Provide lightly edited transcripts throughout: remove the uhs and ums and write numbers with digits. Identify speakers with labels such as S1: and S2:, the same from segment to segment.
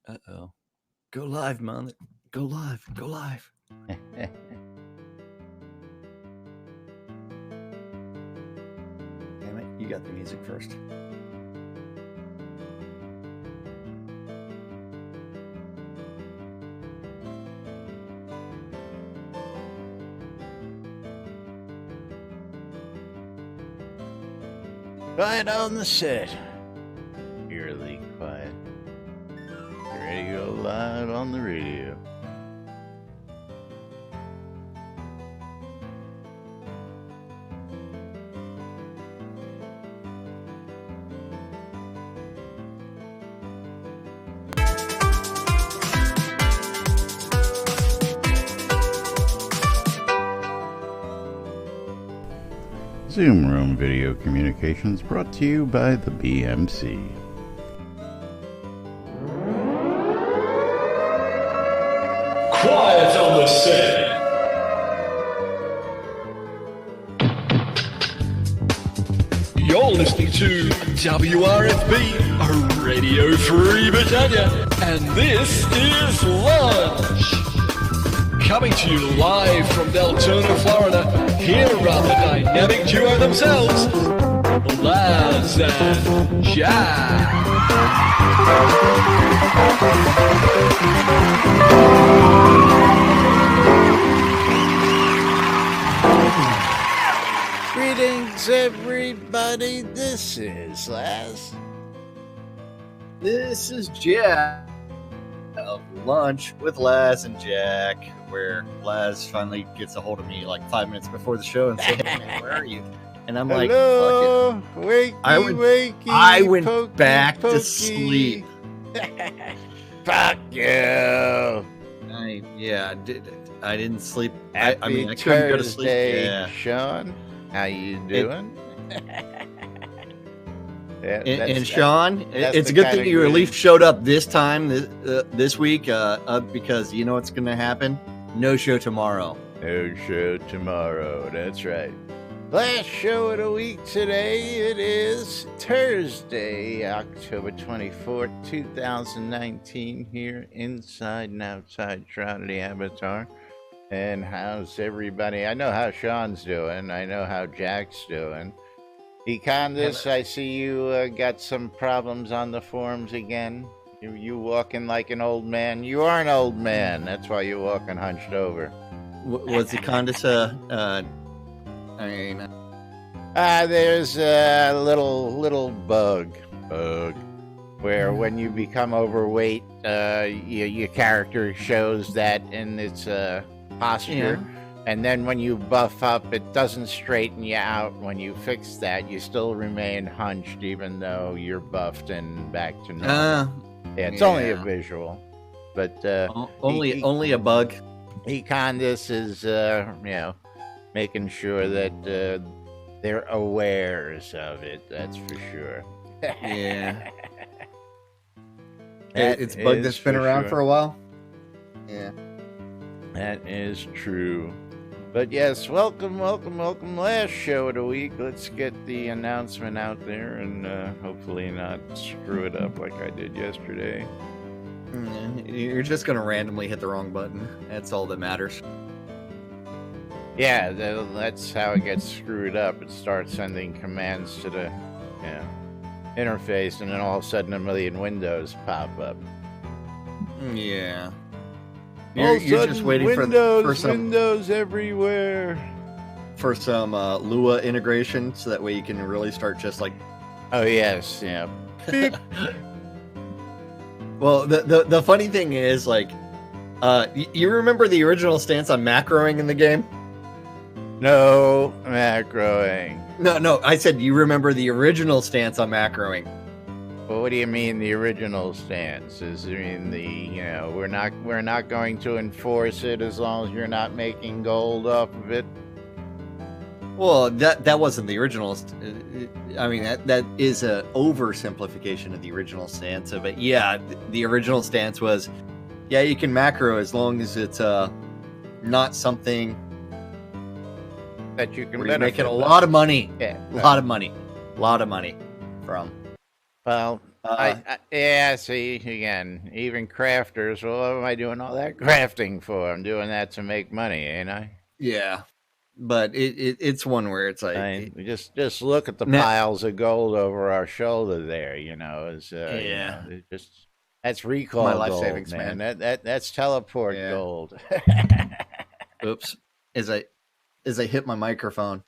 S1: Uh-oh. Go live, man. Go live. Go live.
S2: Damn
S1: it. You got the music first.
S2: Quiet on the set. Eerily quiet. Ready to go live on the radio. Zoom Room Video Communications brought to you by the BMC.
S3: Quiet on the set. You're listening to WRFB, Radio Free Britannia, and this is Lunch. Coming to you live from Deltona, Florida, here are the dynamic duo themselves, Laz and Jack.
S2: Greetings, everybody. This is Laz.
S1: This is Jack of Lunch with Laz and Jack, where Laz finally gets a hold of me like 5 minutes before the show and says, "Hey man, where are you?" And I'm like,
S2: Hello,
S1: "Fuck it."
S2: wakey,
S1: I went
S2: pokey,
S1: back to
S2: pokey.
S1: sleep.
S2: Fuck you.
S1: I didn't sleep.
S2: Happy
S1: I mean, I couldn't go to sleep.
S2: Thursday,
S1: Yeah.
S2: Sean. How you doing? Yeah,
S1: And Sean,
S2: that's
S1: it's a
S2: the
S1: good
S2: kind
S1: thing
S2: of
S1: you at
S2: greeting.
S1: least showed up this time, this week, because you know what's going to happen? No show tomorrow.
S2: No show tomorrow. That's right. Last show of the week today. It is Thursday, October 24th, 2019, here inside and outside Shroud of the Avatar. And how's everybody? I know how Sean's doing. I know how Jack's doing. Econdas, I see you got some problems on the forums again. You walking like an old man. You are an old man. That's why you're walking hunched over.
S1: Was the Condis,
S2: There's a little bug, where when you become overweight, your character shows that in its posture.
S1: Yeah.
S2: And then when you buff up, it doesn't straighten you out. When you fix that, you still remain hunched, even though you're buffed and back to normal. It's only a visual, but
S1: only a bug.
S2: Econdis is making sure that they're awares of it. That's for sure.
S1: Yeah,
S2: That
S1: it's a bug
S2: is
S1: that's been
S2: for
S1: around
S2: sure.
S1: for a while. Yeah.
S2: That is true. But yes, welcome. Last show of the week. Let's get the announcement out there and hopefully not screw it up like I did yesterday.
S1: You're just gonna randomly hit the wrong button. That's all that matters.
S2: Yeah, that's how it gets screwed up. It starts sending commands to the interface, and then all of a sudden a million windows pop up.
S1: Yeah.
S2: All of a
S1: You're
S2: sudden,
S1: just waiting
S2: windows,
S1: for
S2: windows everywhere.
S1: some Lua integration, so that way you can really start just like.
S2: Oh yes, yeah. Beep.
S1: Well, the funny thing is, like, you remember the original stance on macroing in the game?
S2: No macroing.
S1: No, I said you remember the original stance on macroing.
S2: Well, what do you mean the original stance? Is in the we're not going to enforce it as long as you're not making gold off of it.
S1: Well, that wasn't the original. I mean, that is a oversimplification of the original stance of it. Yeah, the original stance was, yeah, you can macro as long as it's not something
S2: That you can
S1: where you're
S2: benefit
S1: making a
S2: from.
S1: lot of money.
S2: Yeah.
S1: A lot of money from.
S2: Well, Yeah, see, again, even crafters, well, what am I doing all that crafting for? I'm doing that to make money, ain't I?
S1: Yeah, but it's one where it's like
S2: Just look at the
S1: now,
S2: piles of gold over our shoulder there,
S1: yeah,
S2: it just that's
S1: my
S2: recall
S1: life
S2: gold,
S1: savings,
S2: man.
S1: man.
S2: That's teleport
S1: Yeah.
S2: gold.
S1: Oops, as I hit my microphone.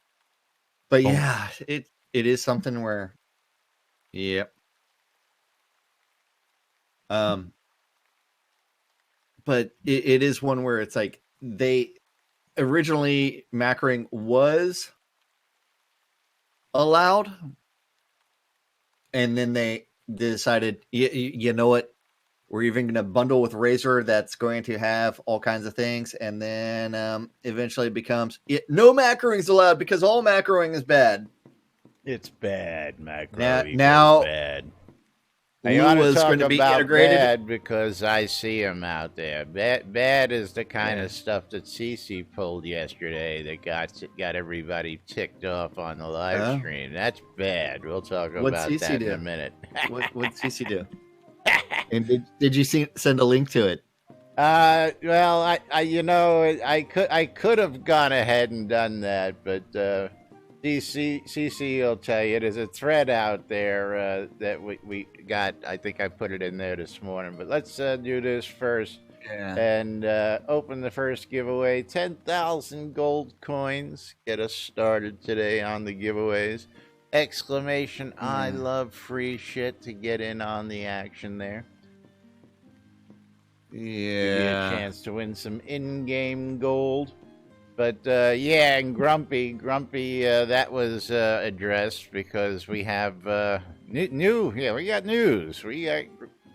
S1: But
S2: Boom.
S1: yeah, it is something where, yep. But it is one where it's like they originally macroing was allowed, and then they decided, you know what, we're even going to bundle with Razor that's going to have all kinds of things, and then eventually it becomes no macroing is allowed because all macroing is bad.
S2: It's bad,
S1: Now,
S2: macro equals bad. I ought to
S1: Lua is
S2: talk
S1: going to be
S2: about
S1: integrated.
S2: bad because I see them out there. Bad is the kind of stuff that CC pulled yesterday that got everybody ticked off on the live stream. That's bad. We'll talk about that in a minute.
S1: What CC do? And did you send a link to it?
S2: Well, I could have gone ahead and done that, but CC will tell you there's a thread out there that we got. I think I put it in there this morning, but let's do this first and open the first giveaway. 10,000 gold coins. Get us started today on the giveaways. Exclamation, I love free shit to get in on the action there.
S1: Yeah.
S2: Give you a chance to win some in-game gold. But yeah, and Grumpy, that was addressed because we have we got news. We got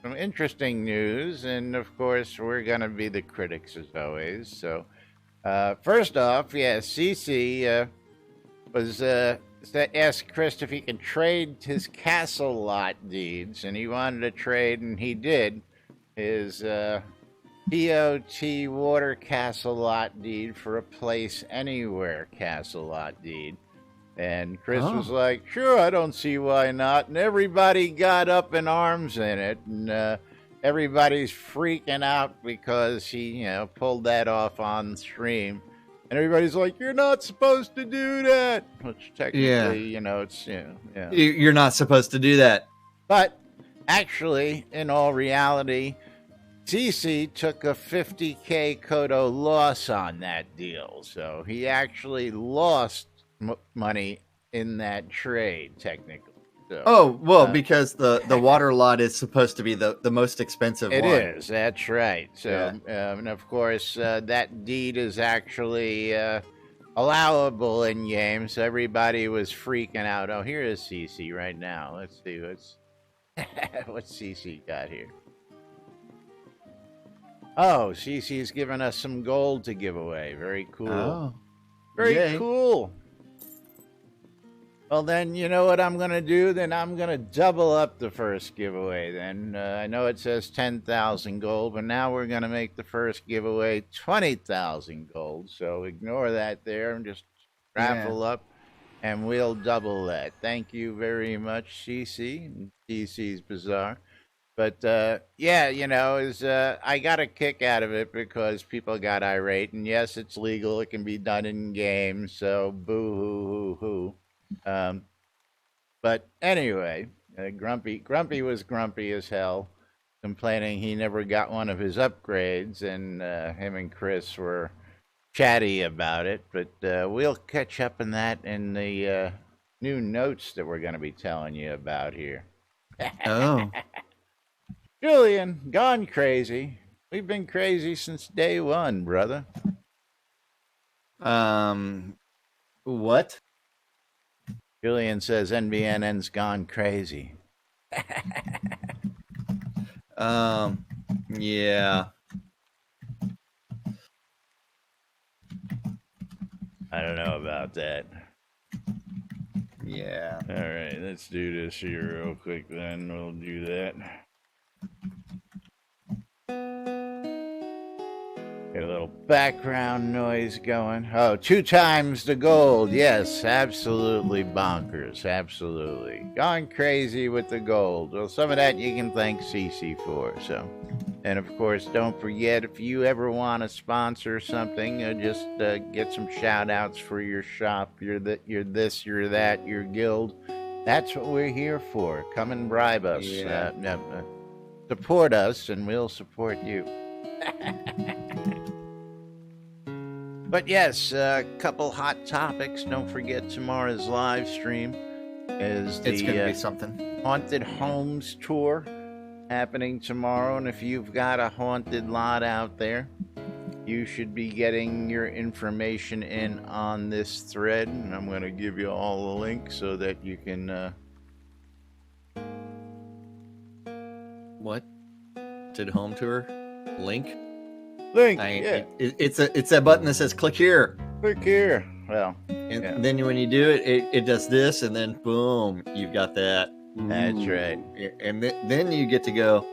S2: some interesting news, and of course, we're gonna be the critics as always. So, first off, CC was asked Chris if he can trade his castle lot deeds, and he wanted to trade, and he did his POT Water Castle Lot deed for a Place Anywhere Castle Lot deed. And Chris was like, sure, I don't see why not. And everybody got up in arms in it. And everybody's freaking out because he, pulled that off on stream. And everybody's like, you're not supposed to do that. Which technically, it's,
S1: You're not supposed to do that.
S2: But actually, in all reality, CC took a 50K Kodo loss on that deal, so he actually lost money in that trade, technically. So,
S1: because the water lot is supposed to be the most expensive one.
S2: It is, that's right. So, and of course, that deed is actually allowable in game, so everybody was freaking out. Oh, here is CC right now. Let's see what's CC got here. Oh, CC's giving us some gold to give away. Very cool.
S1: Oh,
S2: very cool. Well, then, you know what I'm going to do? Then I'm going to double up the first giveaway. Then I know it says 10,000 gold, but now we're going to make the first giveaway 20,000 gold. So ignore that there and just raffle up, and we'll double that. Thank you very much, CC. CC's Bizarre. But, I got a kick out of it because people got irate. And yes, it's legal. It can be done in game. So boo-hoo-hoo-hoo. But anyway, Grumpy was grumpy as hell, complaining he never got one of his upgrades. And him and Chris were chatty about it. But we'll catch up in that in the new notes that we're going to be telling you about here. Julian, gone crazy. We've been crazy since day one, brother.
S1: What?
S2: Julian says NBNN's gone crazy.
S1: Yeah.
S2: I don't know about that.
S1: Yeah.
S2: All right, let's do this here real quick then. We'll do that. Get a little background noise going. Oh, 2 times the gold. Yes, absolutely bonkers. Absolutely. Gone crazy with the gold. Well, some of that you can thank CC for. So, and of course, don't forget, if you ever want to sponsor something, just get some shout outs for your shop, you're this, you're that, your guild. That's what we're here for. Come and bribe us.
S1: Yeah.
S2: Support us, and we'll support you. But yes, a couple hot topics. Don't forget tomorrow's live stream is
S1: It's going to
S2: the
S1: be something.
S2: Haunted Homes tour happening tomorrow. And if you've got a haunted lot out there, you should be getting your information in on this thread. And I'm going to give you all the links so that you can...
S1: What? Did home tour link?
S2: Yeah.
S1: It's that button that says click here.
S2: Click here. Well,
S1: And then when you do it, it does this, and then boom, you've got that.
S2: that's right.
S1: And then you get to go,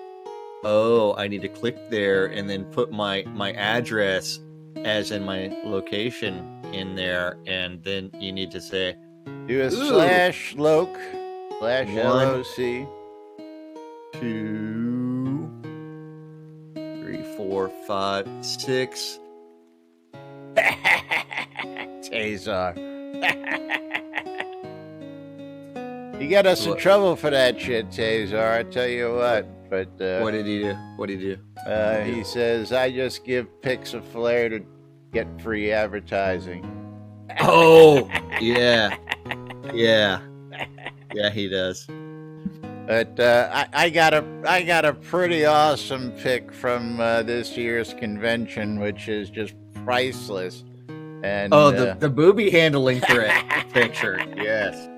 S1: oh, I need to click there and then put my address as in my location in there. And then you need to say,
S2: Do a
S1: Ooh.
S2: /loc, /LOC.
S1: 2, 3, 4, 5, 6.
S2: Tazar. You got us in
S1: What?
S2: trouble for that shit, Tazar. I tell you what. But
S1: What did he do? What did he do?
S2: he says, I just give pics of flair to get free advertising.
S1: Oh, yeah. Yeah, he does.
S2: But I got a pretty awesome pic from this year's convention, which is just priceless. And
S1: the booby handling picture. Yes.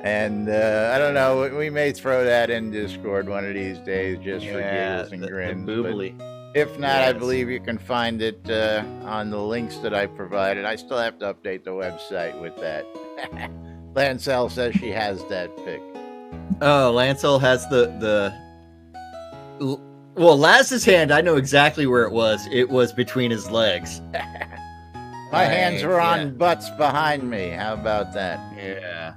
S2: And I don't know, we may throw that in Discord one of these days just for giggles and grins.
S1: The boobly.
S2: If not, I
S1: Yes.
S2: believe you can find it on the links that I provided. I still have to update the website with that. Lancel says she has that pic.
S1: Oh, Lancel has well, Laz's hand, I know exactly where it was. It was between his legs.
S2: My hands were on
S1: Yeah.
S2: butts behind me. How about that?
S1: Yeah.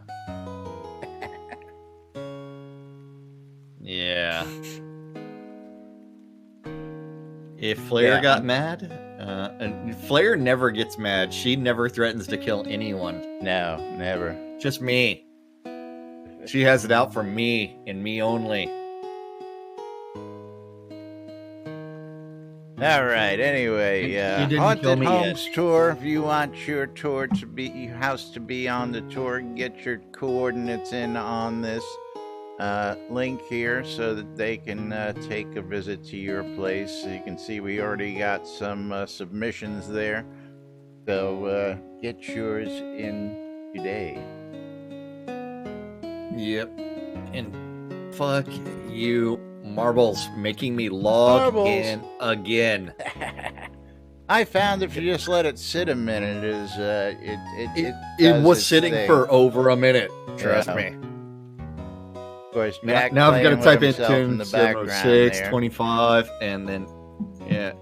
S1: Yeah. If Flair
S2: Yeah.
S1: got mad, and Flair never gets mad. She never threatens to kill anyone.
S2: No, never.
S1: Just me. She has it out for me and me only.
S2: All right. Anyway,
S1: You didn't kill
S2: Haunted
S1: me
S2: Homes tour. If you want your tour to be, your house to be on the tour, get your coordinates in on this link here so that they can take a visit to your place. So you can see we already got some submissions there. So get yours in today.
S1: Yep. And fuck you, Marbles, making me log
S2: Marbles.
S1: in again.
S2: I found if you just let it sit a minute, it
S1: It was
S2: its
S1: sitting
S2: thing.
S1: for over a minute. Trust
S2: Yeah.
S1: me.
S2: Of course, Jack
S1: Now I've got to
S2: playing
S1: type
S2: with
S1: in
S2: himself in the
S1: 10,
S2: background
S1: 6,
S2: there.
S1: 25, and then, yeah.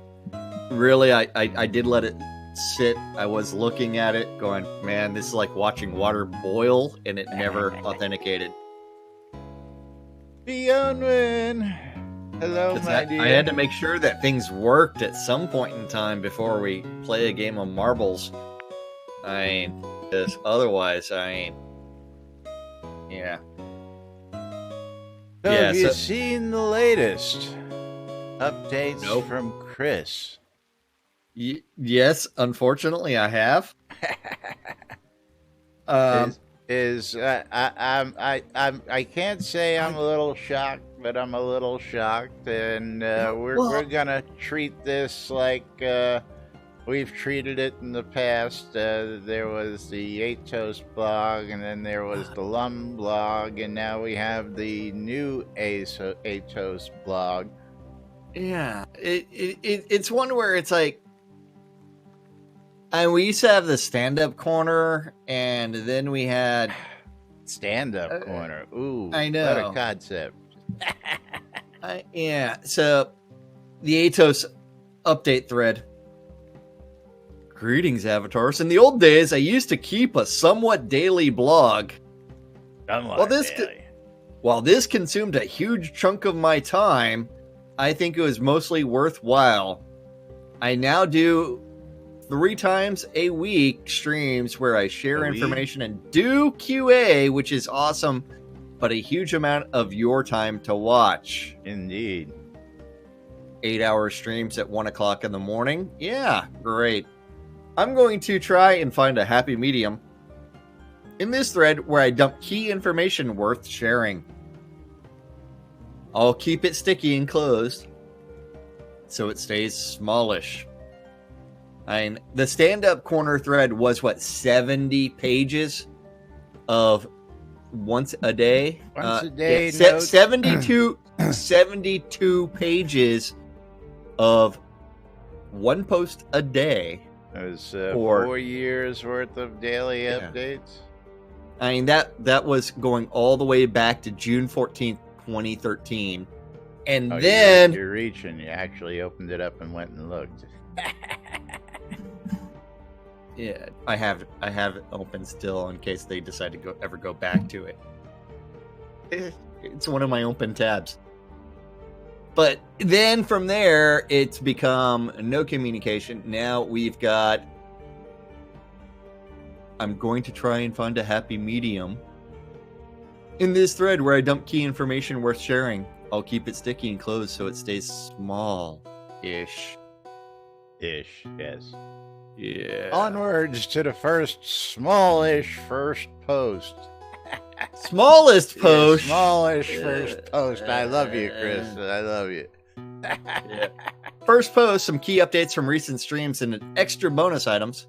S1: Really, I did let it sit. I was looking at it going, man, this is like watching water boil, and it never authenticated.
S2: Bionwin. Hello,
S1: 'Cause
S2: my dear.
S1: I had to make sure that things worked at some point in time before we play a game of marbles. Because otherwise, yeah.
S2: So
S1: Yeah,
S2: have you
S1: so-
S2: seen the latest updates
S1: Nope.
S2: from Chris?
S1: Yes, unfortunately, I have.
S2: I can't say I'm a little shocked, but I'm a little shocked, and we're gonna treat this like we've treated it in the past. There was the Atos blog, and then there was the Lum blog, and now we have the new Atos blog.
S1: Yeah, it's one where it's like, and we used to have the stand-up corner, and then we had
S2: Stand-up corner. Ooh,
S1: I know.
S2: What a concept.
S1: yeah. So the Atos update thread Greetings, avatars. In the old days, I used to keep a somewhat daily blog. While this consumed a huge chunk of my time, I think it was mostly worthwhile. I now do 3 times a week streams where I share information and do QA, which is awesome, but a huge amount of your time to watch.
S2: Indeed.
S1: 8-hour streams at 1 o'clock in the morning. Yeah, great. I'm going to try and find a happy medium in this thread where I dump key information worth sharing. I'll keep it sticky and closed so it stays smallish. I mean, the stand-up corner thread was, 70 pages of once a day?
S2: Once a day,
S1: 72 pages of one post a day.
S2: It was 4 years worth of daily updates.
S1: I mean, that was going all the way back to June 14th, 2013. And then...
S2: You're reaching. You actually opened it up and went and looked.
S1: Yeah, I have it open still in case they decide to ever go back to it. It's one of my open tabs. But then from there, it's become no communication. Now we've got... I'm going to try and find a happy medium in this thread where I dump key information worth sharing. I'll keep it sticky and closed so it stays small-ish.
S2: Ish, yes.
S1: Yeah.
S2: Onwards to the first smallish first post.
S1: Smallest post.
S2: Yeah, smallish first post. I love you, Chris. I love you.
S1: Yeah. First post, some key updates from recent streams and extra bonus items.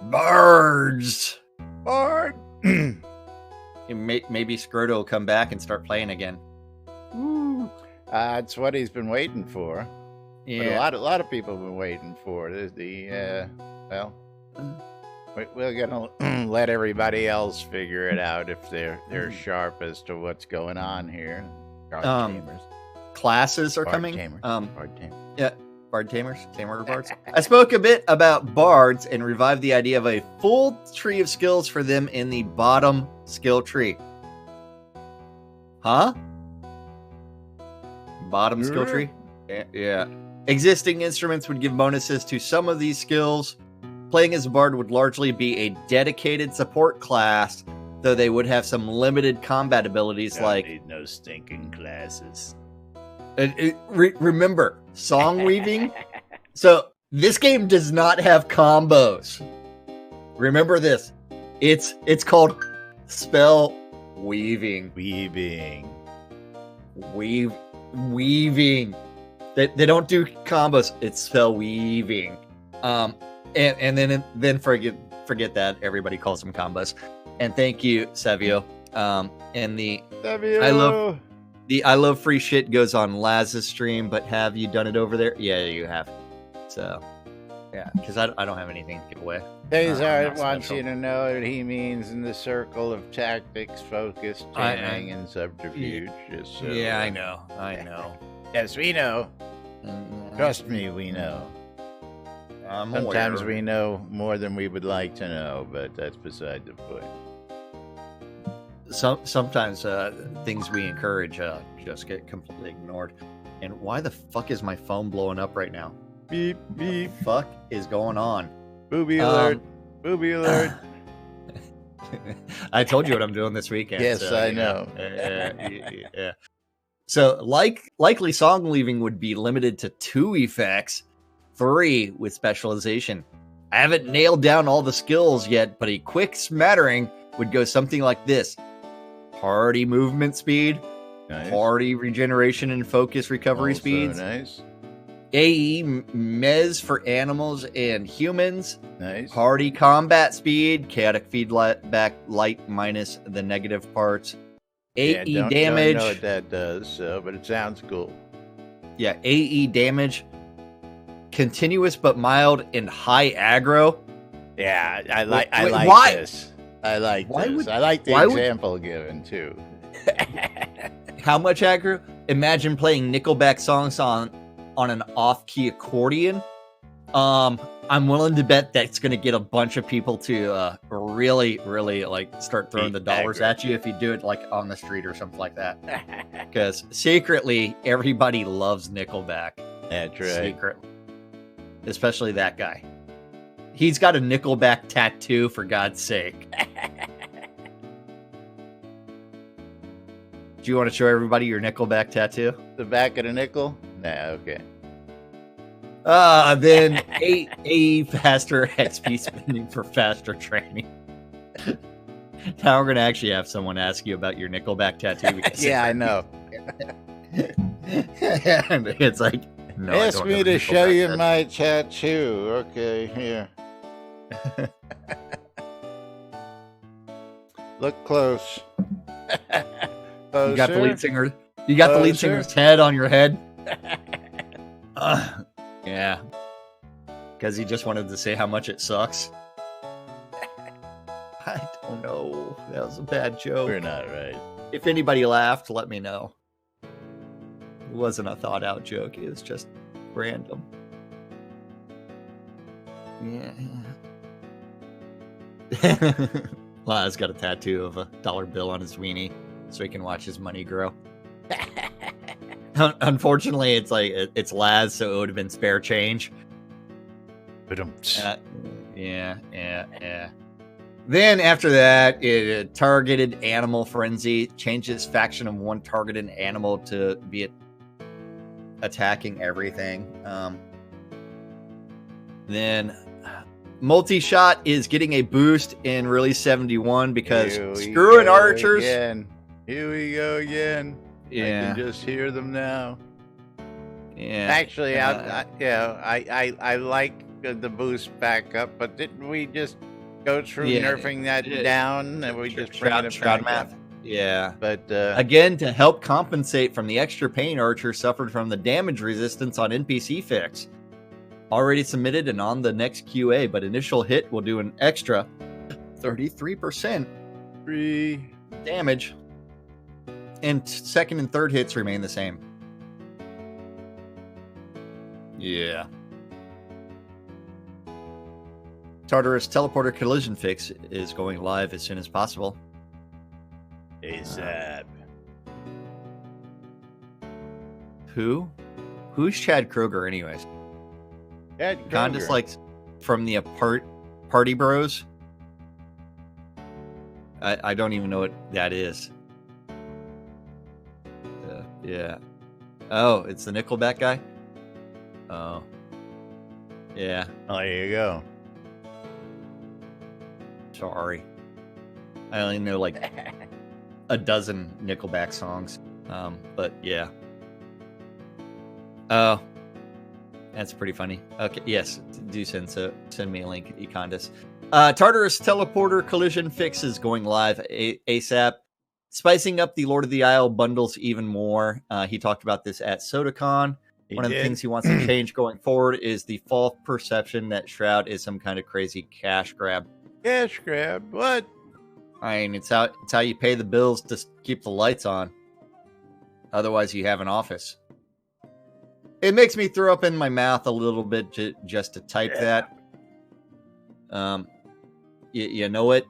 S1: Bards.
S2: Bard.
S1: Maybe Scroto will come back and start playing again.
S2: It's what he's been waiting for.
S1: Yeah.
S2: But a lot of people have been waiting for it. We're gonna let everybody else figure it out if they're sharp as to what's going on here.
S1: Classes are coming.
S2: Bard tamer.
S1: Yeah, Bard tamers, tamer bards. I spoke a bit about bards and revived the idea of a full tree of skills for them in the bottom skill tree. Huh? Bottom skill tree? Yeah. Existing instruments would give bonuses to some of these skills. Playing as a bard would largely be a dedicated support class, though they would have some limited combat abilities like...
S2: Need no stinking classes.
S1: Remember, song weaving? So, this game does not have combos. Remember this. It's called spell weaving.
S2: Weaving.
S1: Weaving. They don't do combos. It's spell weaving. And then forget that. Everybody calls them combos. And thank you, Savio. And the
S2: Savio.
S1: I love free shit goes on Laz's stream, but have you done it over there? Yeah, you have. So, yeah, because I don't have anything to give away.
S2: Cesar wants you to know what he means in the circle of tactics, focus, taming, and subterfuge.
S1: Yeah, I know.
S2: Yes, we know. Trust me, we know. Sometimes we know more than we would like to know, but that's beside the point.
S1: Sometimes things we encourage just get completely ignored. And why the fuck is my phone blowing up right now?
S2: Beep, beep.
S1: What the fuck is going on?
S2: Booby alert. Booby alert.
S1: I told you what I'm doing this weekend.
S2: Yes, I know.
S1: Yeah. So, likely song leaving would be limited to 2 effects, 3 with specialization. I haven't nailed down all the skills yet, but a quick smattering would go something like this. Party movement speed, nice. Party regeneration and focus recovery speeds.
S2: Nice.
S1: AE Mez for animals and humans.
S2: Nice.
S1: Party combat speed, chaotic feedback light minus the negative parts. AE damage.
S2: I don't know what that does, but it sounds cool.
S1: Yeah, AE damage, continuous but mild and high aggro.
S2: Yeah, I like this. I like this. I like the example given too.
S1: How much aggro? Imagine playing Nickelback songs on an off-key accordion. I I'm willing to bet that's going to get a bunch of people to really, really like start throwing the dollars at you if you do it like on the street or something like that. Because secretly, everybody loves Nickelback.
S2: That's right.
S1: Secretly. Especially that guy. He's got a Nickelback tattoo, for God's sake. Do you want to show everybody your Nickelback tattoo?
S2: The back of the nickel? Nah, okay.
S1: Then a faster XP spending for faster training. Now we're going to actually have someone ask you about your Nickelback tattoo.
S2: Yeah, I know.
S1: And it's like, no,
S2: ask me to show you my tattoo. Okay, here. Look close.
S1: You got the lead singer. You got the lead singer's head on your head. Yeah, because he just wanted to say how much it sucks. I don't know. That was a bad joke.
S2: We're not right.
S1: If anybody laughed, let me know. It wasn't a thought out joke. It was just random. Yeah. Laz got a tattoo of a $1 bill on his weenie so he can watch his money grow. Unfortunately, it's like it's Laz, so it would have been spare change.
S2: But
S1: yeah. Then after that, it targeted animal frenzy changes faction of one targeted animal to be attacking everything. Then multi-shot is getting a boost in release 71 because screwing archers.
S2: Again. Here we go again.
S1: Yeah,
S2: I can just hear them now.
S1: Yeah,
S2: actually, I like the boost back up, but didn't we just go through nerfing that down and we just bring it back up?
S1: Yeah,
S2: but
S1: again, to help compensate from the extra pain archer suffered from the damage resistance on NPC fix. Already submitted and on the next QA, but initial hit will do an extra 33%
S2: free
S1: damage. And second and third hits remain the same. Yeah. Tartarus teleporter collision fix is going live as soon as possible.
S2: ASAP.
S1: Who's Chad Kroger anyways?
S2: Chad Kroger.
S1: Kind of like from the Party Bros. I don't even know what that is. Yeah. Oh, it's the Nickelback guy? Oh. Yeah.
S2: Oh, there you go.
S1: Sorry. I only know like a dozen Nickelback songs. But yeah. Oh. That's pretty funny. Okay, yes. Do send me a link, Econdis. Tartarus teleporter collision fix is going live ASAP. Spicing up the Lord of the Isle bundles even more. He talked about this at SodaCon. One of the things he wants to change going forward is the false perception that Shroud is some kind of crazy cash grab.
S2: Cash grab? What?
S1: I mean, it's how you pay the bills to keep the lights on. Otherwise, you have an office. It makes me throw up in my mouth a little bit just to type that. You know what?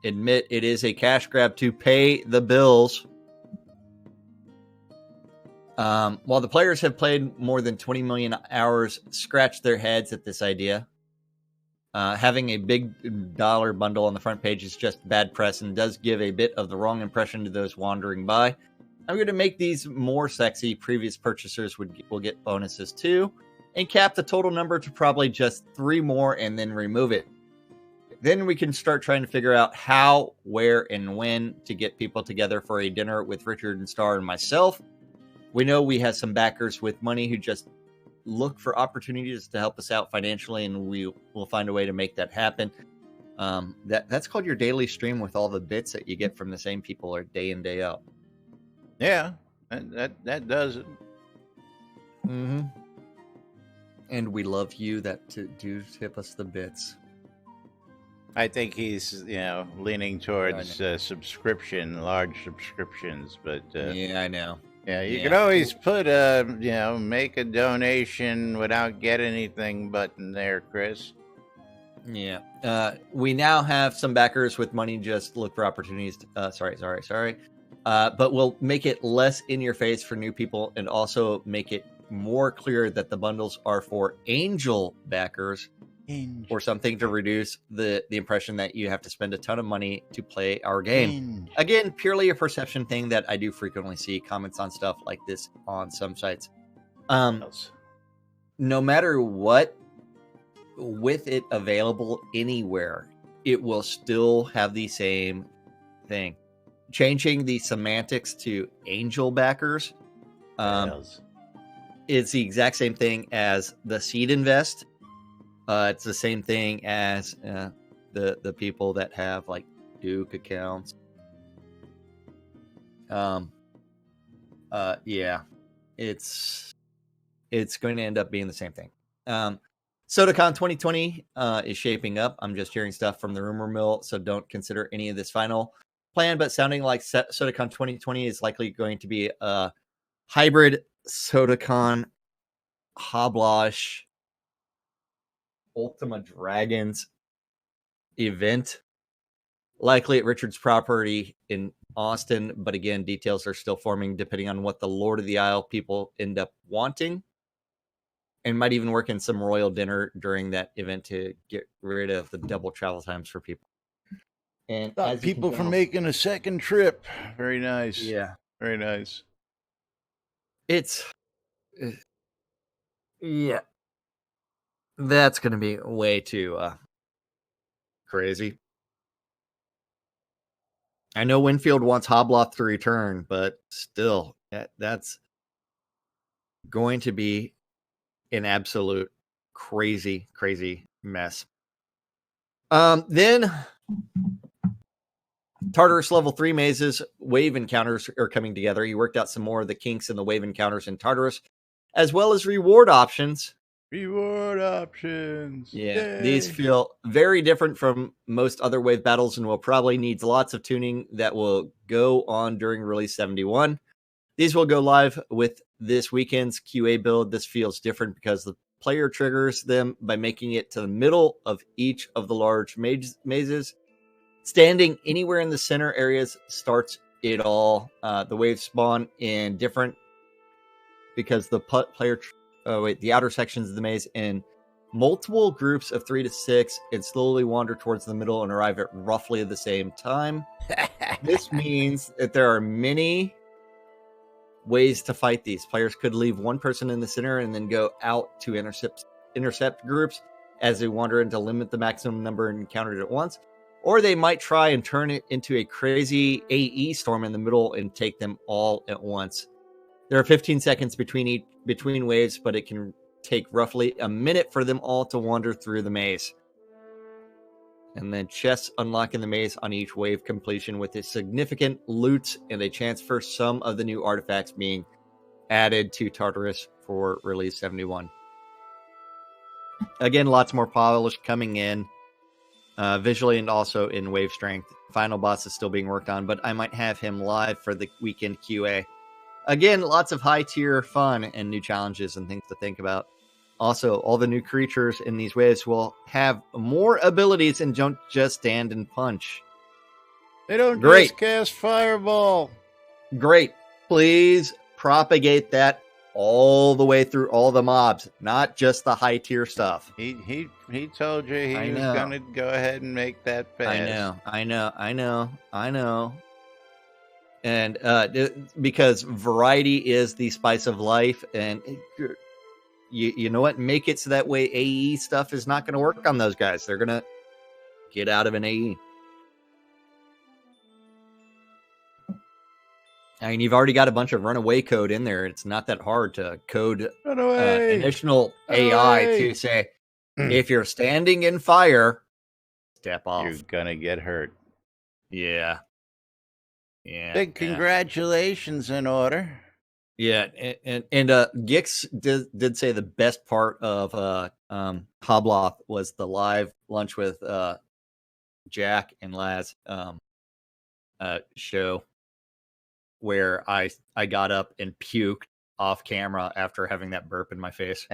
S1: Admit it is a cash grab to pay the bills. While the players have played more than 20 million hours, scratch their heads at this idea. Having a big dollar bundle on the front page is just bad press and does give a bit of the wrong impression to those wandering by. I'm going to make these more sexy. Previous purchasers will get bonuses too, and cap the total number to probably just 3 more and then remove it. Then we can start trying to figure out how, where, and when to get people together for a dinner with Richard and Star and myself. We know we have some backers with money who just look for opportunities to help us out financially, and we will find a way to make that happen. That's called your daily stream with all the bits that you get from the same people or day in, day out.
S2: Yeah, that does it.
S1: Mm-hmm. And we love you that do tip us the bits.
S2: I think he's, leaning towards subscription, large subscriptions, but
S1: yeah, I know.
S2: Yeah, you
S1: Yeah.
S2: could always put make a donation without getting anything button there, Chris.
S1: Yeah. We now have some backers with money. Just look for opportunities. Sorry. But we'll make it less in your face for new people and also make it more clear that the bundles are for angel backers or something to reduce the impression that you have to spend a ton of money to play our game. Again, purely a perception thing that I do frequently see comments on stuff like this on some sites. No matter what, with it available anywhere, it will still have the same thing. Changing the semantics to angel backers is the exact same thing as the seed invest. It's the same thing as the people that have like Duke accounts. Yeah, it's going to end up being the same thing. SodaCon 2020 is shaping up. I'm just hearing stuff from the rumor mill, so don't consider any of this final plan, but sounding like SodaCon 2020 is likely going to be a hybrid SodaCon Hoblosh Ultima Dragons event, likely at Richard's property in Austin, but again, details are still forming depending on what the Lord of the Isle people end up wanting, and might even work in some royal dinner during that event to get rid of the double travel times for people. And
S2: stop people from making a second trip. Very nice.
S1: Yeah,
S2: very nice.
S1: It's yeah, that's going to be way too crazy. I know Winfield wants Hobloth to return, but still, that's going to be an absolute crazy mess. Then Tartarus level 3 mazes wave encounters are coming together. He worked out some more of the kinks in the wave encounters in Tartarus, as well as reward options. Yeah,
S2: Yay.
S1: These feel very different from most other wave battles and will probably need lots of tuning that will go on during release 71. These will go live with this weekend's QA build. This feels different because the player triggers them by making it to the middle of each of the large mazes. Standing anywhere in the center areas starts it all. The waves spawn in different because the the outer sections of the maze in multiple groups of 3 to 6 and slowly wander towards the middle and arrive at roughly the same time. This means that there are many ways to fight these. Players could leave one person in the center and then go out to intercept groups as they wander in to limit the maximum number encountered at once. Or they might try and turn it into a crazy AE storm in the middle and take them all at once. There are 15 seconds between waves, but it can take roughly a minute for them all to wander through the maze. And then chests unlock in the maze on each wave completion with a significant loot and a chance for some of the new artifacts being added to Tartarus for release 71. Again, lots more polish coming in visually and also in wave strength. Final boss is still being worked on, but I might have him live for the weekend QA. Again, lots of high tier fun and new challenges and things to think about. Also, all the new creatures in these waves will have more abilities and don't just stand and punch.
S2: They don't just cast Fireball.
S1: Great. Please propagate that all the way through all the mobs, not just the high tier stuff.
S2: He told you he was going to go ahead and make that pass.
S1: I know. And because variety is the spice of life, and you know what? Make it so that way AE stuff is not going to work on those guys. They're going to get out of an AE. I mean, you've already got a bunch of runaway code in there. It's not that hard to code additional AI to say, if you're standing in fire, step off.
S2: You're going to get hurt.
S1: Yeah.
S2: Big congratulations in order.
S1: Yeah, and Gix did say the best part of Hobloth was the live lunch with Jack and Laz show, where I got up and puked off camera after having that burp in my face,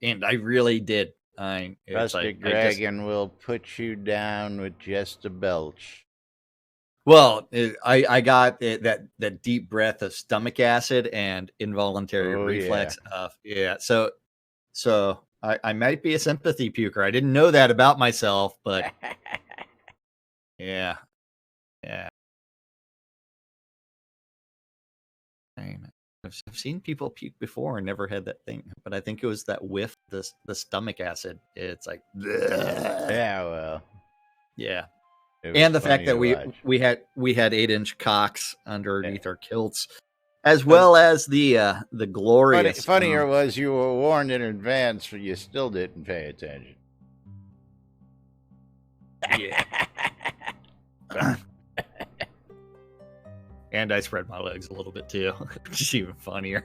S1: and I really did.
S2: Rusty Dragon will put you down with just a belch.
S1: Well, I got that deep breath of stomach acid and involuntary reflex of So I might be a sympathy puker. I didn't know that about myself, but yeah. I've seen people puke before and never had that thing, but I think it was that whiff, the stomach acid. It's like, bleh.
S2: Yeah, well,
S1: yeah. And the fact that we had 8-inch cocks underneath our kilts, as well as the glorious.
S2: Funnier was you were warned in advance, but you still didn't pay attention.
S1: Yeah. And I spread my legs a little bit too, which is even funnier.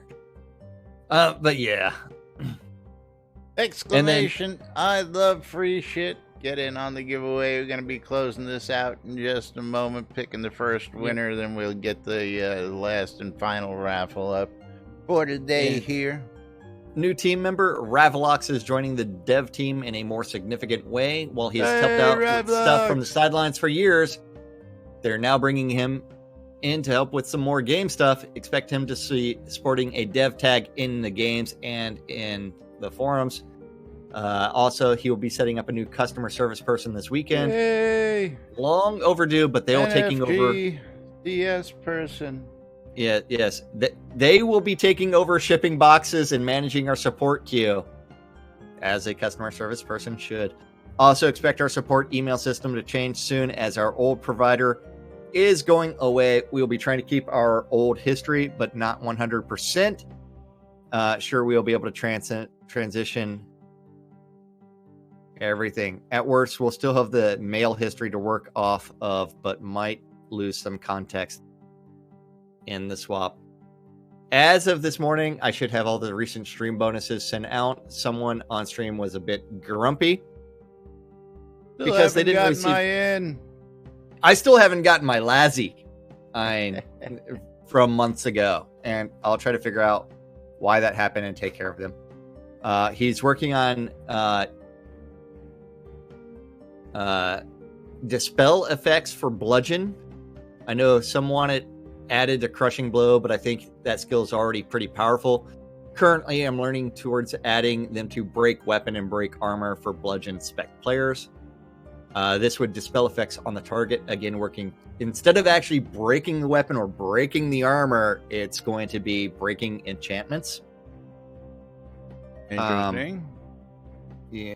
S1: But yeah.
S2: Exclamation! I love free shit. Get in on the giveaway. We're going to be closing this out in just a moment, picking the first winner. Then we'll get the last and final raffle up for today here.
S1: New team member, Ravalox, is joining the dev team in a more significant way. While he has helped out with stuff from the sidelines for years, they're now bringing him in to help with some more game stuff. Expect him to see sporting a dev tag in the games and in the forums. Also, he will be setting up a new customer service person this weekend.
S2: Yay!
S1: Long overdue, but they will taking over.
S2: DS person.
S1: Yeah, yes. They will be taking over shipping boxes and managing our support queue, as a customer service person should. Also, expect our support email system to change soon, as our old provider is going away. We will be trying to keep our old history, but not 100%. Sure, we will be able to transition everything. At worst, we'll still have the mail history to work off of, but might lose some context in the swap. As of this morning, I should have all the recent stream bonuses sent out. Someone on stream was a bit grumpy because they didn't receive. I still haven't gotten my Lazzy from months ago, and I'll try to figure out why that happened and take care of them. He's working on dispel effects for bludgeon. I know some want it added to crushing blow, but I think that skill is already pretty powerful. Currently, I'm learning towards adding them to break weapon and break armor for bludgeon spec players. This would dispel effects on the target. Again, working instead of actually breaking the weapon or breaking the armor, it's going to be breaking enchantments.
S2: Interesting.
S1: Yeah.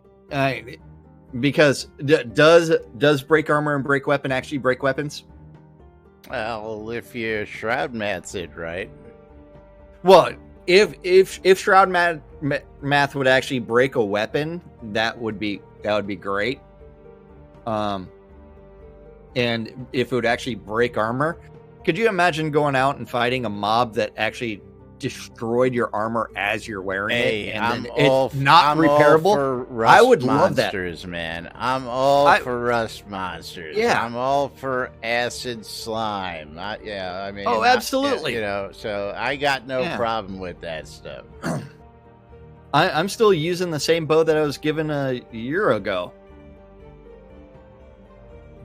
S1: Because does break armor and break weapon actually break weapons?
S2: Well, if you Shroud Maths it right.
S1: Well, if Shroud Math would actually break a weapon, that would be great. And if it would actually break armor, could you imagine going out and fighting a mob that actually destroyed your armor as you're wearing it, and then it's not repairable? I would love that,
S2: man. I'm all for rust monsters.
S1: Yeah,
S2: I'm all for acid slime. I mean,
S1: absolutely.
S2: So I got no problem with that stuff.
S1: I'm still using the same bow that I was given a year ago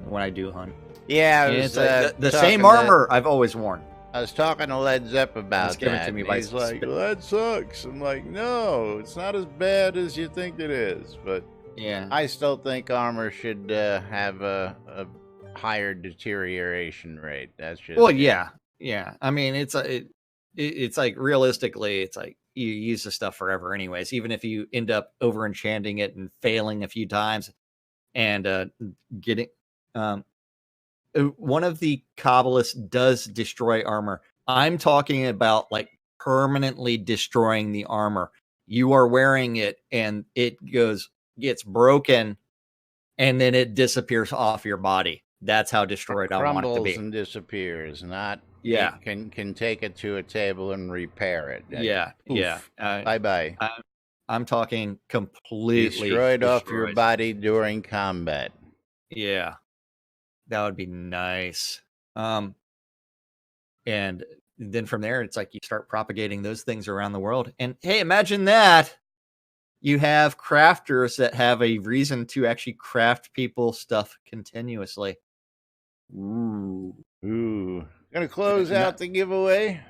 S1: when I do hunt.
S2: Yeah,
S1: it's like the same armor I've always worn.
S2: I was talking to Led Zepp about that.
S1: To me
S2: he's like, that sucks. I'm like, no, it's not as bad as you think it is. But
S1: yeah,
S2: I still think armor should have a higher deterioration rate. That's just
S1: yeah. I mean, it's like realistically, it's like you use the stuff forever, anyways. Even if you end up over enchanting it and failing a few times, and getting one of the Kabbalists does destroy armor. I'm talking about like permanently destroying the armor. You are wearing it and it gets broken, and then it disappears off your body. That's how destroyed I want it to be.
S2: Crumbles and disappears. Not can take it to a table and repair it. Bye bye.
S1: I'm talking completely
S2: destroyed off your body during combat.
S1: Yeah. That would be nice. And then from there, it's like you start propagating those things around the world. And hey, imagine that. You have crafters that have a reason to actually craft people stuff continuously.
S2: Ooh. Gonna close out the giveaway.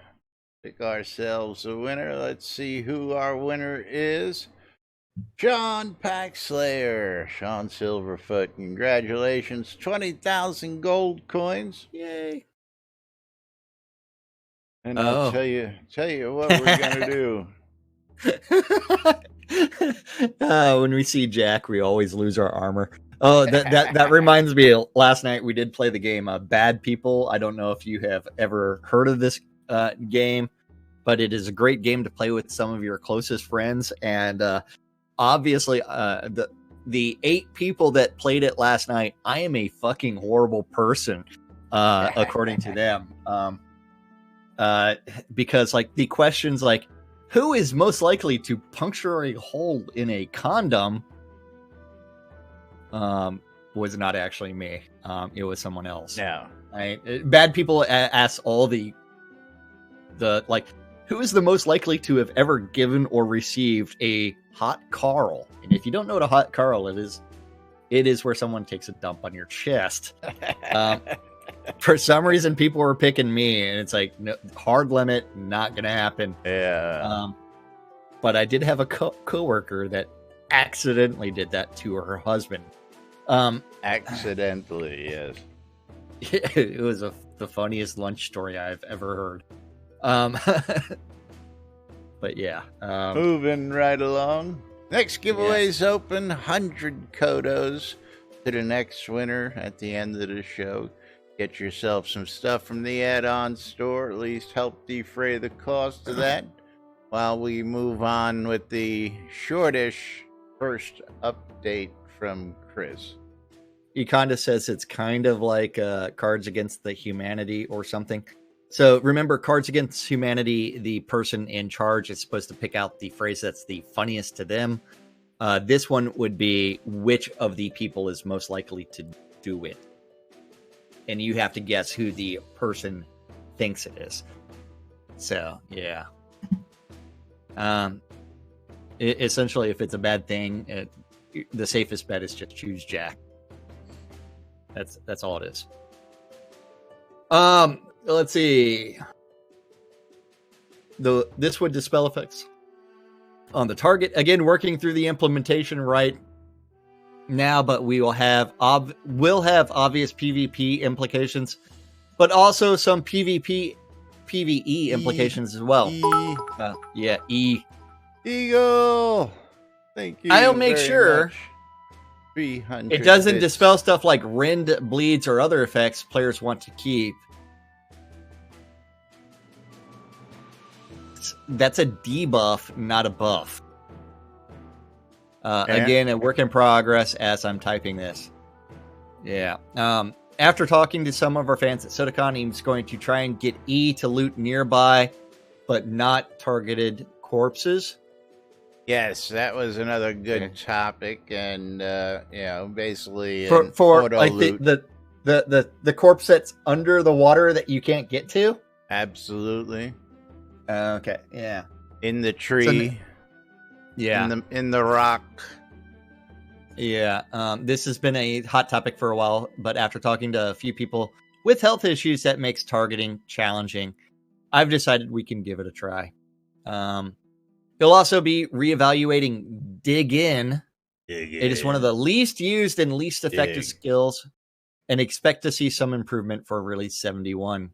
S2: Pick ourselves a winner. Let's see who our winner is. Sean Packslayer. Sean Silverfoot. Congratulations. 20,000 gold coins.
S1: Yay.
S2: And I'll tell you what we're gonna do.
S1: When we see Jack, we always lose our armor. Oh, that reminds me. Last night we did play the game Bad People. I don't know if you have ever heard of this game, but it is a great game to play with some of your closest friends. And obviously, the 8 people that played it last night, I am a fucking horrible person, according to them. Because like the questions like, who is most likely to puncture a hole in a condom? Was not actually me. It was someone else.
S2: No.
S1: Bad People ask all the like, who is the most likely to have ever given or received a hot Carl? And if you don't know what a hot Carl it is where someone takes a dump on your chest. For some reason, people were picking me, and it's like, no, hard limit, not gonna happen.
S2: Yeah.
S1: But I did have a coworker that accidentally did that to her husband.
S2: Accidentally, yes.
S1: It was the funniest lunch story I've ever heard. But yeah.
S2: Moving right along. Next giveaway's open. 100 Kodos to the next winner at the end of the show. Get yourself some stuff from the add-on store, at least help defray the cost of that, while we move on with the shortish first update from Chris.
S1: He kind of says it's kind of like Cards Against the Humanity or something. So remember, Cards Against Humanity, the person in charge is supposed to pick out the phrase that's the funniest to them. This one would be, which of the people is most likely to do it? And you have to guess who the person thinks it is. So, yeah. Essentially, if it's a bad thing, the safest bet is just choose Jack. That's all it is. Let's see. This would dispel effects on the target. Again, working through the implementation right now, but we will have obvious PvP implications, but also some PvP PvE implications as well.
S2: Eagle. Thank you.
S1: I'll make sure
S2: 300
S1: it doesn't
S2: bits.
S1: dispel stuff like rend, bleeds, or other effects players want to keep. That's a debuff, not a buff. Again, a work in progress as I'm typing this. Yeah. After talking to some of our fans at Sodacon, he's going to try and get E to loot nearby, but not targeted corpses.
S2: Yes, that was another good topic, and basically
S1: for like the corpse that's under the water that you can't get to.
S2: Absolutely.
S1: Okay. Yeah.
S2: In the tree.
S1: So, yeah.
S2: In the rock.
S1: Yeah. This has been a hot topic for a while, but after talking to a few people with health issues, that makes targeting challenging. I've decided we can give it a try. He'll also be reevaluating Diccon. It is one of the least used and least effective skills, and expect to see some improvement for release 71.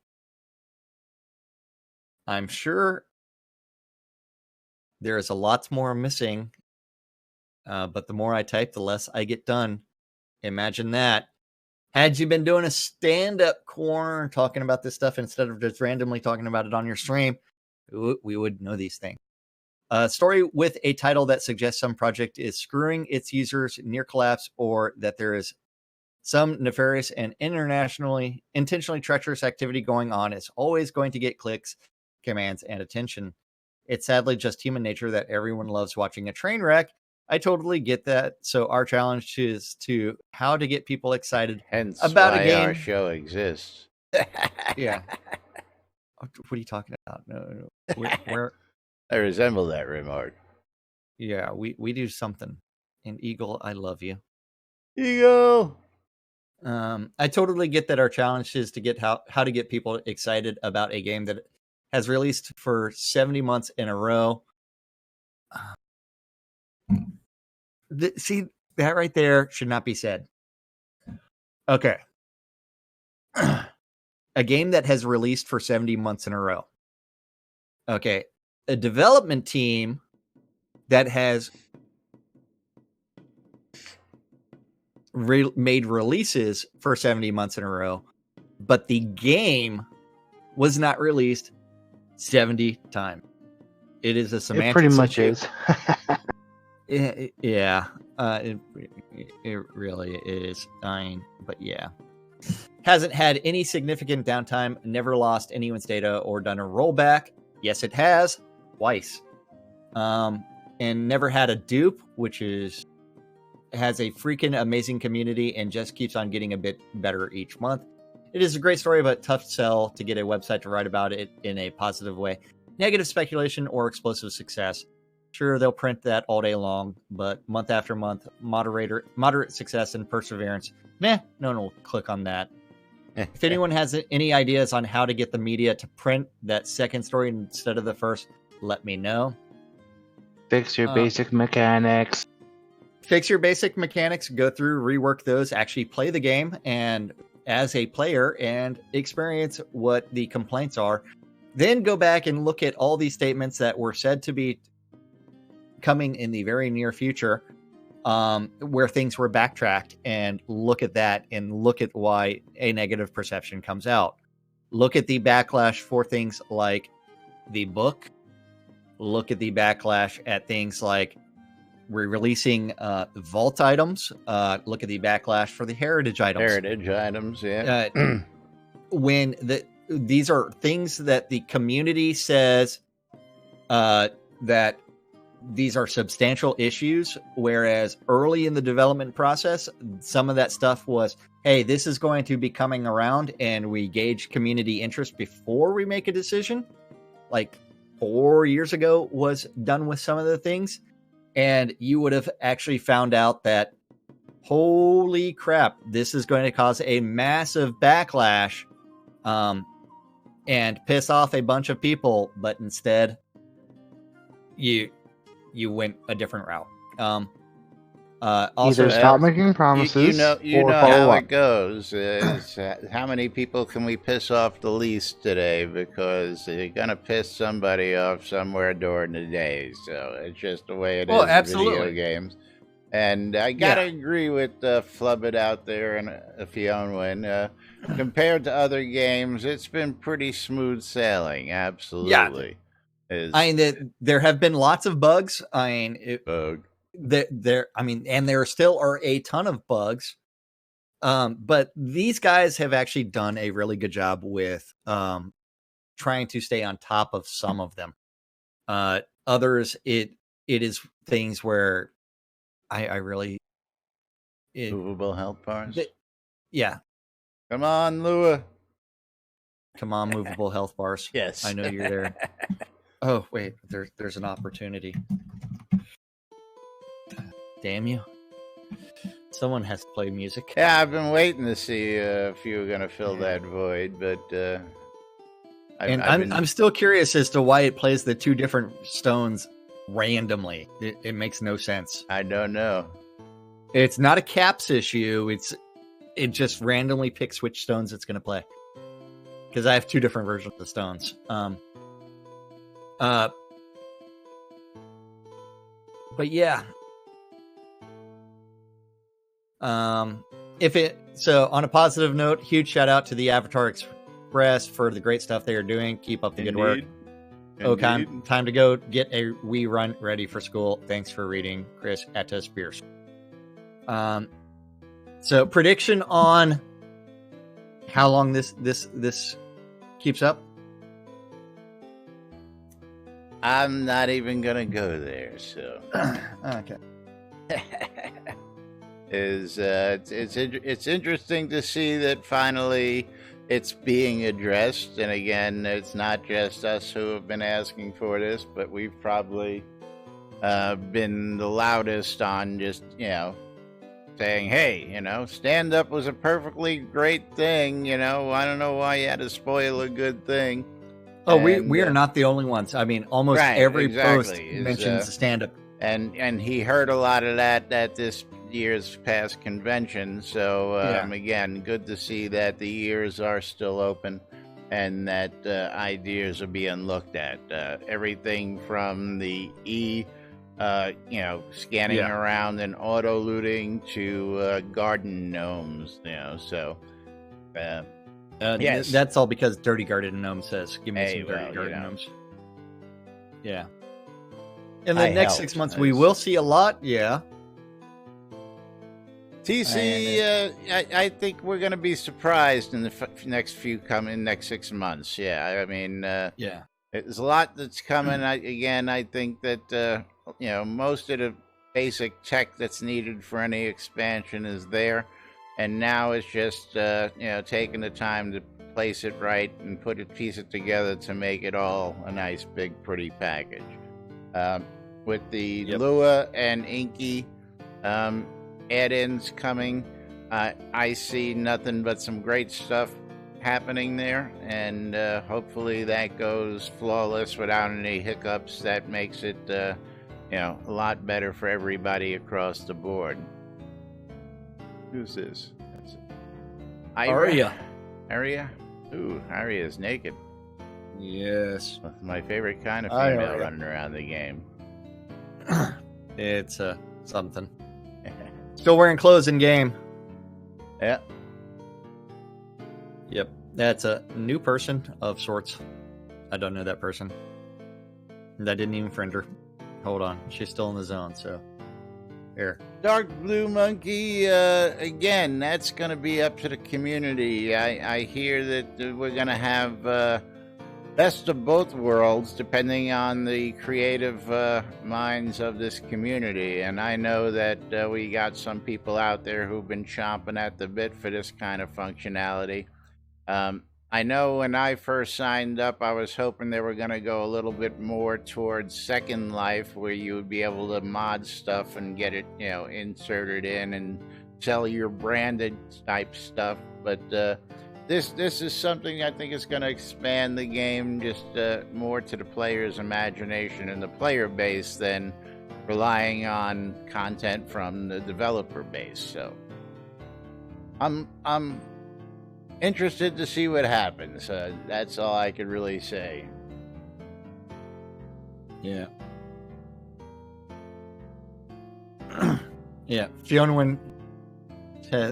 S1: I'm sure there is a lot more missing, but the more I type, the less I get done. Imagine that. Had you been doing a stand-up corner talking about this stuff instead of just randomly talking about it on your stream, we would know these things. A story with a title that suggests some project is screwing its users near collapse, or that there is some nefarious and intentionally treacherous activity going on is always going to get clicks, commands, and attention. It's sadly just human nature that everyone loves watching a train wreck. I totally get that. So our challenge is to how to get people excited
S2: Hence
S1: about
S2: why
S1: a game.
S2: Our show exists.
S1: Yeah. What are you talking about? No. Where
S2: I resemble that remark.
S1: yeah, we do something. And Eagle, I love you.
S2: Eagle!
S1: I totally get that our challenge is to get how to get people excited about a game that has released for 70 months in a row. See, that right there should not be said. Okay. A game that has released for 70 months in a row. Okay. A development team that has made releases for 70 months in a row, but the game was not released 70 times. It is a semantic
S4: It pretty much
S1: issue.
S4: is.
S1: Yeah, it really is. But yeah. Hasn't had any significant downtime, never lost anyone's data or done a rollback. Yes, it has. Twice. And never had a dupe, which has a freaking amazing community and just keeps on getting a bit better each month. It is a great story, but tough sell to get a website to write about it in a positive way. Negative speculation or explosive success. Sure, they'll print that all day long, but month after month, moderate success and perseverance. Meh, no one will click on that. If anyone has any ideas on how to get the media to print that second story instead of the first, let me know.
S4: Fix your basic mechanics.
S1: Fix your basic mechanics, go through, rework those, actually play the game and as a player and experience what the complaints are. Then go back and look at all these statements that were said to be coming in the very near future, where things were backtracked, and look at that and look at why a negative perception comes out. Look at the backlash for things like the book. Look at the backlash at things like releasing vault items. Look at the backlash for the heritage items.
S2: Heritage items, yeah.
S1: When these are things that the community says that these are substantial issues, whereas early in the development process, some of that stuff was, hey, this is going to be coming around, and we gauge community interest before we make a decision. Like 4 years ago was done with some of the things, and you would have actually found out that, holy crap, this is going to cause a massive backlash and piss off a bunch of people, but instead you went a different route. Also,
S4: either stop making promises,
S2: you
S4: or
S2: know
S4: follow
S2: how
S4: up.
S2: it goes. Is how many people can we piss off the least today? Because you're gonna piss somebody off somewhere during the day. So it's just the way it is in video games. And I gotta agree with Flubbit out there and Fionwin. Compared to other games, it's been pretty smooth sailing. Absolutely.
S1: There have been lots of bugs. And there still are a ton of bugs. But these guys have actually done a really good job with trying to stay on top of some of them. Others, it is things where I really
S2: movable health bars.
S1: Yeah.
S2: Come on, Lua.
S1: Come on, movable health bars.
S2: Yes.
S1: I know you're there. Oh, wait, there's an opportunity. Damn you. Someone has to play music.
S2: Yeah, I've been waiting to see if you were going to fill that void, but...
S1: I'm still curious as to why it plays the two different stones randomly. It makes no sense.
S2: I don't know.
S1: It's not a caps issue. It just randomly picks which stones it's going to play. Because I have two different versions of the stones. But yeah. So on a positive note, huge shout out to the Avatar Express for the great stuff they are doing. Keep up the good work. Time to go get a wee run ready for school. Thanks for reading, Chris Etta Spears. So prediction on how long this keeps up?
S2: I'm not even gonna go there. So
S1: okay.
S2: It's interesting to see that finally it's being addressed. And again, it's not just us who have been asking for this, but we've probably been the loudest on just, saying, hey, stand up was a perfectly great thing. I don't know why you had to spoil a good thing.
S1: Oh, we are not the only ones. I mean, almost
S2: Right,
S1: every
S2: exactly.
S1: post mentions stand up.
S2: And he heard a lot of that at this year's past convention. So, again, good to see that the ears are still open and that ideas are being looked at. Everything from the scanning around and auto looting to garden gnomes, so yes.
S1: That's all because Dirty Garden Gnome says, give me some Dirty Garden Gnomes. Yeah. In the next 6 months, we will see a lot. Yeah.
S2: TC, I think we're going to be surprised in the next 6 months. Yeah. I mean, there's a lot that's coming. I think that, most of the basic tech that's needed for any expansion is there. And now it's just, taking the time to place it right and piece it together to make it all a nice, big, pretty package. With the Lua and Inky add-ins coming, I see nothing but some great stuff happening there. And hopefully that goes flawless without any hiccups. That makes it, a lot better for everybody across the board. Who's this? That's
S1: Arya.
S2: Arya? Ooh, Arya's naked.
S1: Yes.
S2: That's my favorite kind of female running around the game.
S1: It's something. Still wearing clothes in game.
S2: Yeah.
S1: Yep. That's a new person of sorts. I don't know that person. And I didn't even friend her. Hold on. She's still in the zone, so... Here.
S2: Dark Blue Monkey, again, that's going to be up to the community. I hear that we're going to have best of both worlds, depending on the creative minds of this community. And I know that we got some people out there who've been chomping at the bit for this kind of functionality. I know when I first signed up, I was hoping they were going to go a little bit more towards Second Life, where you would be able to mod stuff and get it, inserted in and sell your branded type stuff. But this is something I think is going to expand the game just more to the player's imagination and the player base than relying on content from the developer base. So I'm interested to see what happens. That's all I could really say.
S1: Yeah. Yeah. Fiona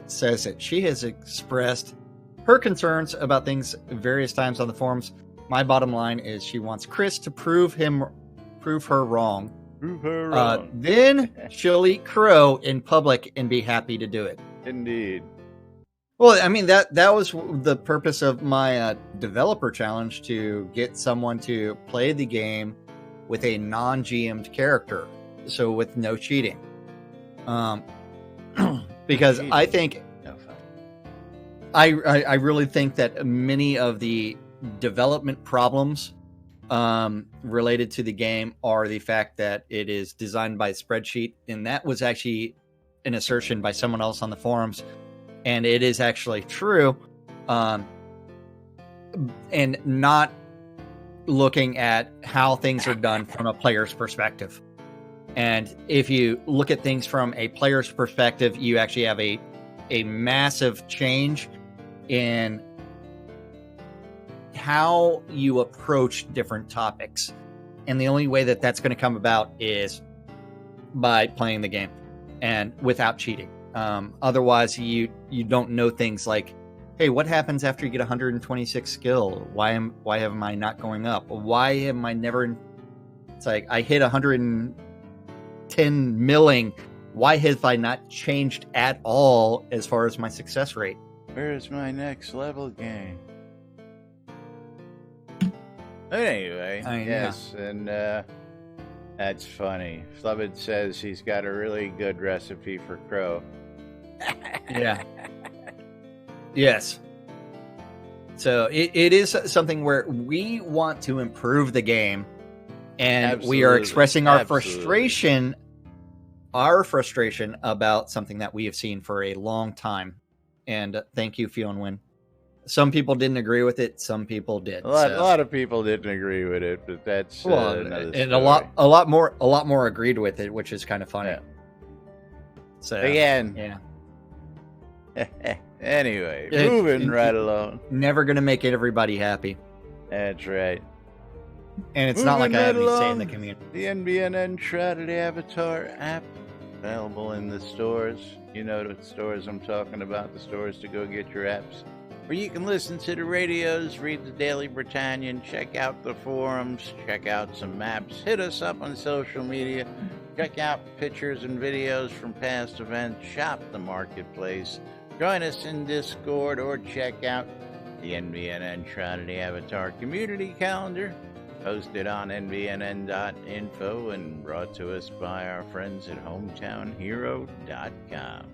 S1: says that she has expressed her concerns about things various times on the forums. My bottom line is she wants Chris to prove her wrong.
S2: Prove her wrong.
S1: Then she'll eat crow in public and be happy to do it.
S2: Indeed.
S1: Well, I mean, that was the purpose of my developer challenge, to get someone to play the game with a non-GM'd character, so with no cheating. Because I think, I really think that many of the development problems related to the game are the fact that it is designed by a spreadsheet, and that was actually an assertion by someone else on the forums. And it is actually true, and not looking at how things are done from a player's perspective. And if you look at things from a player's perspective, you actually have a massive change in how you approach different topics. And the only way that that's going to come about is by playing the game and without cheating. Otherwise, you don't know things like, hey, what happens after you get 126 skill? Why am I not going up? Why am I never? It's like I hit 110 milling. Why have I not changed at all as far as my success rate?
S2: Where's my next level game? Anyway, yes, and that's funny. Flubbid says he's got a really good recipe for crow.
S1: Yeah. Yes. So it is something where we want to improve the game, and we are expressing our frustration about something that we have seen for a long time. And thank you, Fionn. Some people didn't agree with it. Some people did.
S2: A lot of people didn't agree with it, but that's another story.
S1: And a lot more agreed with it, which is kind of funny.
S2: Yeah.
S1: So
S2: again,
S1: yeah.
S2: Anyway, moving right along.
S1: Never gonna make everybody happy.
S2: That's right.
S1: And it's not like I have any say in the community.
S2: The NBNN Shroud Avatar app available in the stores. You know the stores I'm talking about, the stores to go get your apps. Where you can listen to the radios, read the Daily Britannia, check out the forums, check out some maps, hit us up on social media, check out pictures and videos from past events, shop the marketplace, join us in Discord, or check out the NBNN Shroud Avatar community calendar, posted on nbnn.info and brought to us by our friends at hometownhero.com.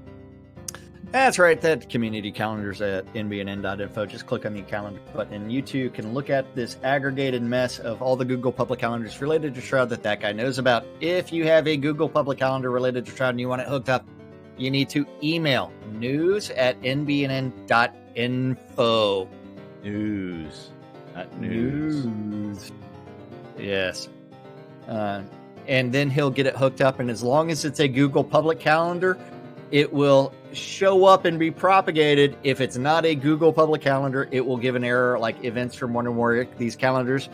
S1: That's right. That community calendar's at nbnn.info. Just click on the calendar button, and you too can look at this aggregated mess of all the Google public calendars related to Shroud that guy knows about. If you have a Google public calendar related to Shroud and you want it hooked up, you need to email news@nbnn.info.
S2: News, not news.
S1: Yes. And then he'll get it hooked up, and as long as it's a Google public calendar, it will show up and be propagated. If it's not a Google public calendar, it will give an error like events from one or more these calendars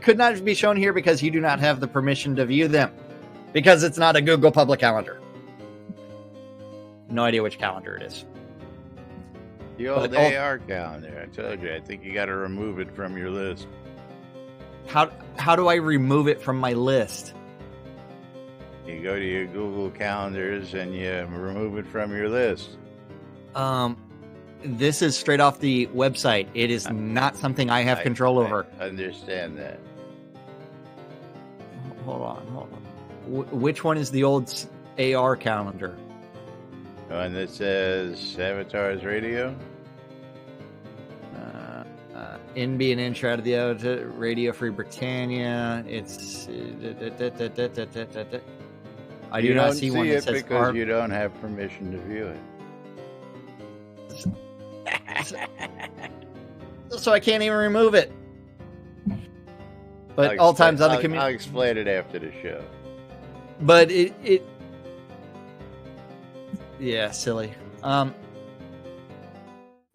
S1: could not be shown here because you do not have the permission to view them because it's not a Google public calendar. No idea which calendar it is.
S2: The old AR calendar. I told you, I think you got to remove it from your list.
S1: How do I remove it from my list?
S2: You go to your Google calendars and you remove it from your list.
S1: This is straight off the website. It is not something I have control over.
S2: I understand that.
S1: Hold on. Which one is the old AR calendar?
S2: One that says Avatar's Radio?
S1: NBNN Shroud of the Avatar, Radio Free Britannia. It's... I do not see one that says
S2: because you don't have permission to view it.
S1: So I can't even remove it. But all times on the community,
S2: I'll explain it after the show.
S1: But it yeah, silly.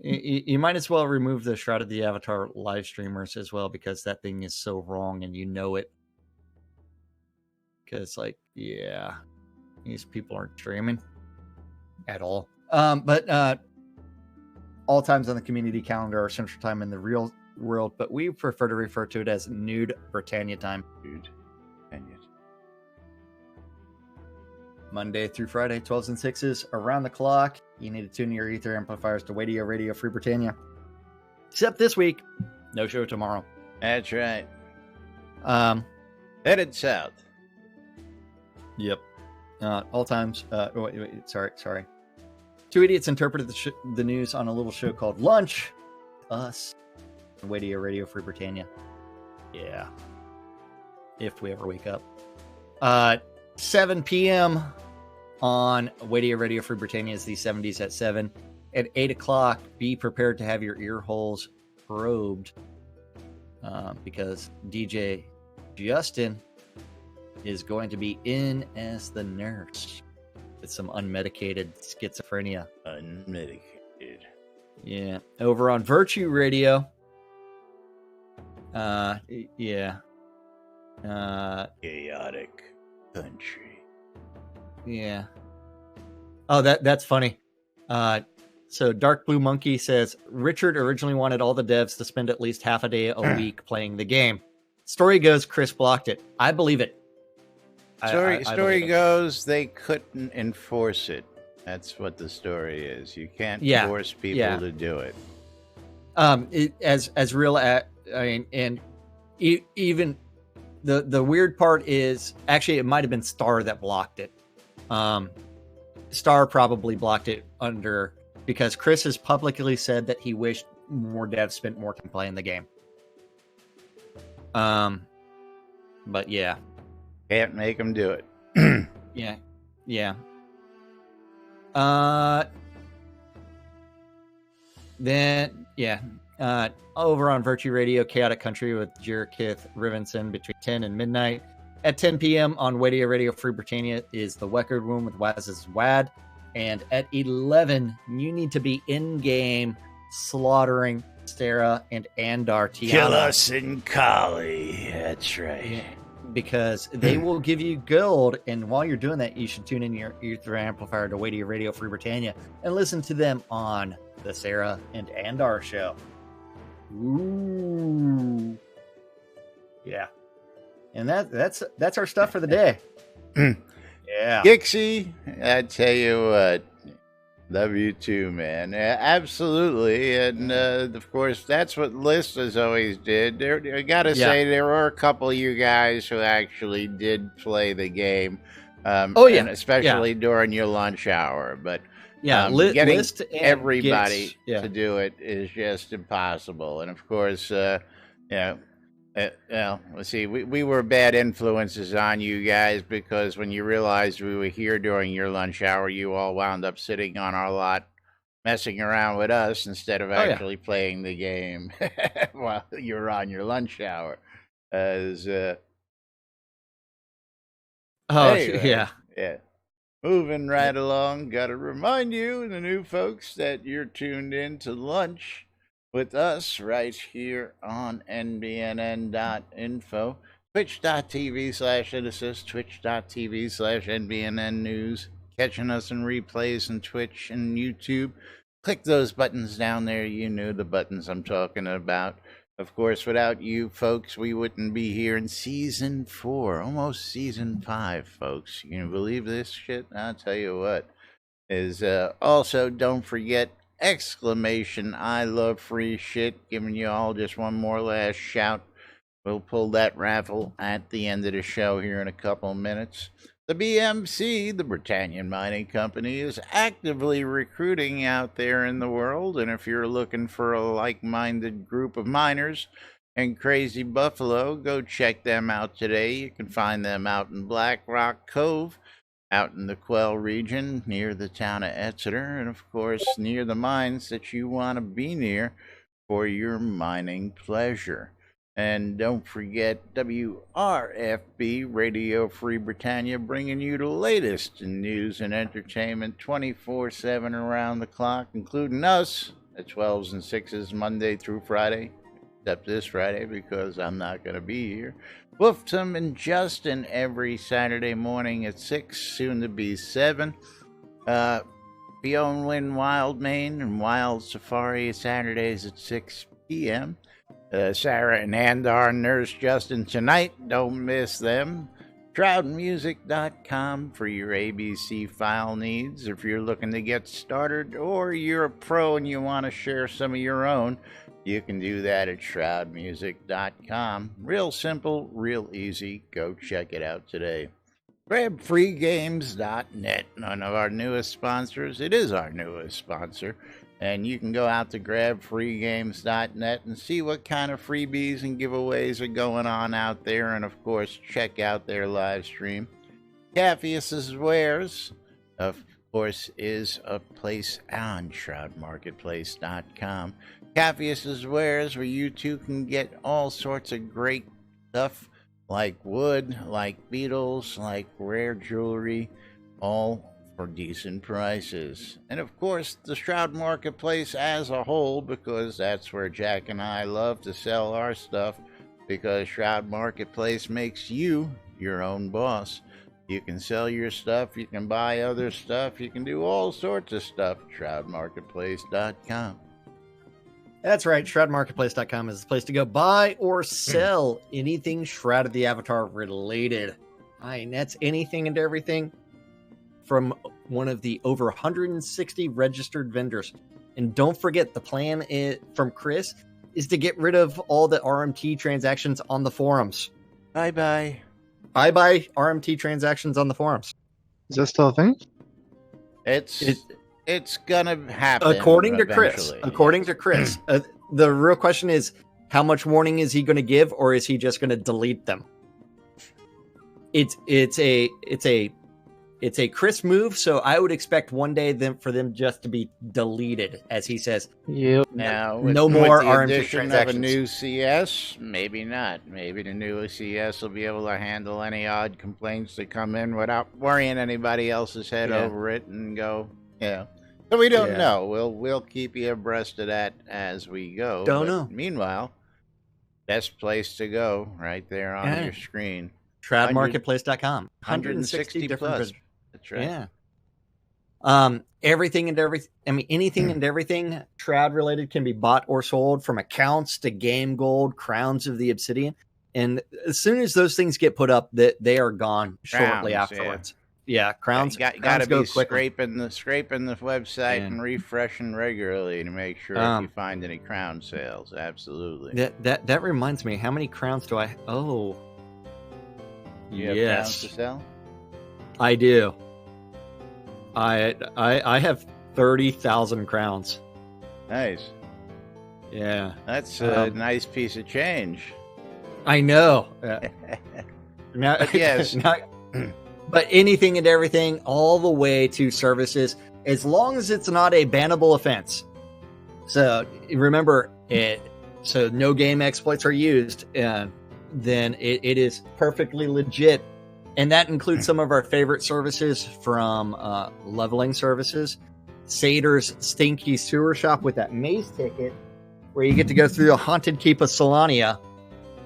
S1: You might as well remove the Shroud of the Avatar live streamers as well, because that thing is so wrong and you know it. Because, like, yeah, these people aren't streaming at all. But all times on the community calendar are Central Time in the real world, but we prefer to refer to it as Nude Britannia time.
S2: Nude Britannia.
S1: Monday through Friday, 12s and 6s, around the clock. You need to tune your ether amplifiers to Radio Free Britannia. Except this week, no show tomorrow.
S2: That's right.
S1: Headed
S2: south.
S1: Yep. All times. Sorry. Two idiots interpreted the news on a little show called Lunch. Us. Radio Free Britannia. Yeah. If we ever wake up. 7 p.m. on Radio Free Britannia is the 70s at 7. At 8 o'clock, be prepared to have your ear holes probed. Because DJ Justin is going to be in as the nurse with some unmedicated schizophrenia.
S2: Unmedicated.
S1: Yeah. Over on Virtue Radio. Yeah.
S2: Chaotic country.
S1: Yeah. Oh, that's funny. So Dark Blue Monkey says Richard originally wanted all the devs to spend at least half a day a week playing the game. Story goes, Chris blocked it. I believe it.
S2: Story goes, they couldn't enforce it. That's what the story is. You can't force people to do it.
S1: As real. I mean, and even the weird part is actually it might have been Star that blocked it. Star probably blocked it because Chris has publicly said that he wished more devs spent more time playing the game. But yeah.
S2: Can't make them do it.
S1: Yeah. Then, over on Virtue Radio, Chaotic Country with Jerkith Rivenson between 10 and midnight. At 10 p.m. on Radio Free Britannia is the Weckard Room with Waz's Wad. And at 11, you need to be in-game slaughtering Sarah and Andar Tiana.
S2: Kill us in Kali. That's right.
S1: Yeah, because they will give you gold, and while you're doing that, you should tune in your Ether amplifier to Radio Free Britannia and listen to them on the Sarah and Andar show. Ooh. Yeah. And that's our stuff for the day. Yeah.
S2: Gixie, I tell you what, love you too, man. Absolutely. And of course, that's what Lista's always did. I gotta say, there were a couple of you guys who actually did play the game. And especially during your lunch hour. But getting List everybody to do it is just impossible. And of course, let's see. We were bad influences on you guys because when you realized we were here during your lunch hour, you all wound up sitting on our lot, messing around with us instead of actually playing the game while you were on your lunch hour. Moving right along. Got to remind you, the new folks, that you're tuned in to lunch with us right here on NBNN.info, twitch.tv/Inassist, twitch.tv/NBNN News, catching us in replays on Twitch and YouTube. Click those buttons down there. You know the buttons I'm talking about. Of course, without you folks, we wouldn't be here in season 4, almost season 5, folks. You can believe this shit? I'll tell you what. Also, don't forget, exclamation, I love free shit, giving you all just one more last shout. We'll pull that raffle at the end of the show here in a couple of minutes. The BMC, the Britannia Mining Company, is actively recruiting out there in the world, and if you're looking for a like-minded group of miners in Crazy Buffalo, go check them out today. You can find them out in Black Rock Cove, out in the Quell region, near the town of Exeter, and of course, near the mines that you want to be near for your mining pleasure. And don't forget WRFB, Radio Free Britannia, bringing you the latest in news and entertainment 24/7 around the clock, including us at 12s and 6s Monday through Friday, except this Friday because I'm not going to be here. Wolftom and Justin every Saturday morning at 6, soon to be 7. Beyond Wild Main and Wild Safari Saturdays at 6 p.m. Sarah and Andar, Nurse Justin tonight. Don't miss them. Shroudmusic.com for your ABC file needs. If you're looking to get started or you're a pro and you want to share some of your own, you can do that at shroudmusic.com. Real simple, real easy. Go check it out today. GrabFreeGames.net, one of our newest sponsors. It is our newest sponsor. And you can go out to GrabFreeGames.net and see what kind of freebies and giveaways are going on out there. And, of course, check out their live stream. Epheus' Wares, of course, is a place on ShroudMarketplace.com. Epheus' Wares, where you too can get all sorts of great stuff like wood, like beetles, like rare jewelry, all for decent prices. And of course, the Shroud Marketplace as a whole, because that's where Jack and I love to sell our stuff, because Shroud Marketplace makes you your own boss. You can sell your stuff, you can buy other stuff, you can do all sorts of stuff at ShroudMarketplace.com.
S1: That's right. ShroudMarketplace.com is the place to go buy or sell anything Shroud of the Avatar related. That's anything and everything from one of the over 160 registered vendors. And don't forget, the plan from Chris is to get rid of all the RMT transactions on the forums.
S2: Bye-bye.
S1: Bye-bye RMT transactions on the forums.
S4: Is that still a thing?
S2: It's gonna happen.
S1: According to Chris, the real question is, how much warning is he going to give, or is he just going to delete them? It's a Chris move, so I would expect one day for them just to be deleted, as he says.
S4: Yep.
S2: Now,
S1: No
S2: with
S1: more
S2: the
S1: RMT
S2: addition of a
S1: transactions.
S2: new CS, maybe not. Maybe the new CS will be able to handle any odd complaints that come in without worrying anybody else's head
S1: Yeah.
S2: over it and go, yeah. So we don't
S1: Yeah.
S2: know. We'll keep you abreast of that as we go.
S1: Don't
S2: But
S1: know.
S2: Meanwhile, best place to go right there on
S1: Yeah.
S2: your screen.
S1: ShroudMarketplace.com.
S2: 160
S1: different
S2: plus. That's right.
S1: Yeah. Everything and everything. I mean, anything and everything Shroud related can be bought or sold, from accounts to game gold, crowns of the obsidian. And as soon as those things get put up, they are gone shortly
S2: Crowns,
S1: afterwards. Yeah, crowns.
S2: Got to
S1: crowns
S2: be
S1: go quickly.
S2: scraping the website
S1: Yeah.
S2: and refreshing regularly to make sure if you find any crown sales. Absolutely.
S1: That reminds me, how many crowns do I? Oh,
S2: You have crowns to sell?
S1: I do. I have 30,000 crowns.
S2: Nice.
S1: Yeah,
S2: That's a nice piece of change.
S1: I know. Now,
S2: But yes.
S1: But anything and everything, all the way to services, as long as it's not a bannable offense. So remember it. So no game exploits are used, and then it is perfectly legit. And that includes some of our favorite services, from leveling services, Sater's Stinky Sewer Shop with that maze ticket, where you get to go through the Haunted Keep of Solania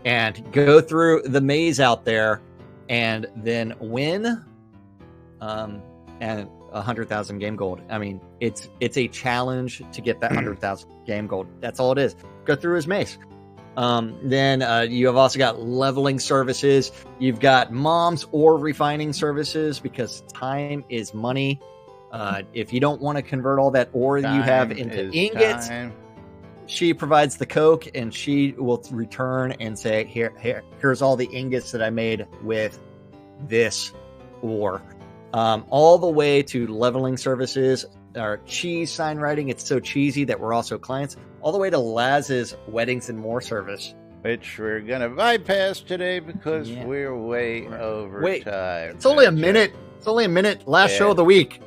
S1: and go through the maze out there, and then win and 100,000 game gold. I mean, it's a challenge to get that 100,000 game gold. That's all it is. Go through his maze. Then you have also got leveling services. You've got mom's ore refining services, because time is money. If you don't want to convert all that ore you have into ingots, she provides the coke, and she will return and say, here's all the ingots that I made with this ore. All the way to leveling services, our cheese sign writing. It's so cheesy that we're also clients. All the way to Laz's weddings and more service,
S2: which we're gonna bypass today because we're way over time.
S1: It's only a minute. It's only a minute. Last show of the week.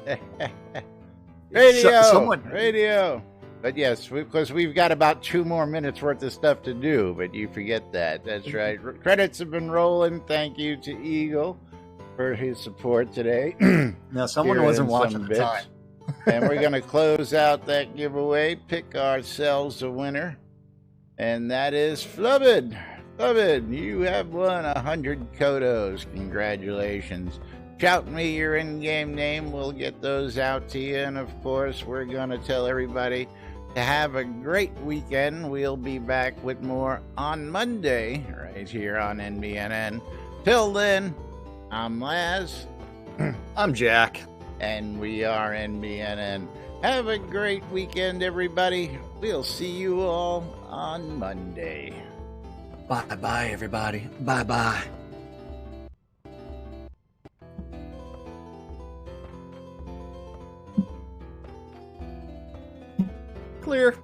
S2: Radio. But yes, because we've got about 2 more minutes worth of stuff to do, but you forget that. That's right. Credits have been rolling. Thank you to Eagle for his support today.
S1: No, someone wasn't watching the time.
S2: And we're going to close out that giveaway, pick ourselves a winner, and that is Flubbid. Flubbid, you have won 100 Kodos. Congratulations. Shout me your in-game name. We'll get those out to you. And, of course, we're going to tell everybody to have a great weekend. We'll be back with more on Monday right here on NBNN. Till then, I'm Laz.
S1: I'm Jack.
S2: And we are NBNN. Have a great weekend, everybody. We'll see you all on Monday.
S1: Bye-bye, everybody. Bye-bye. Clear.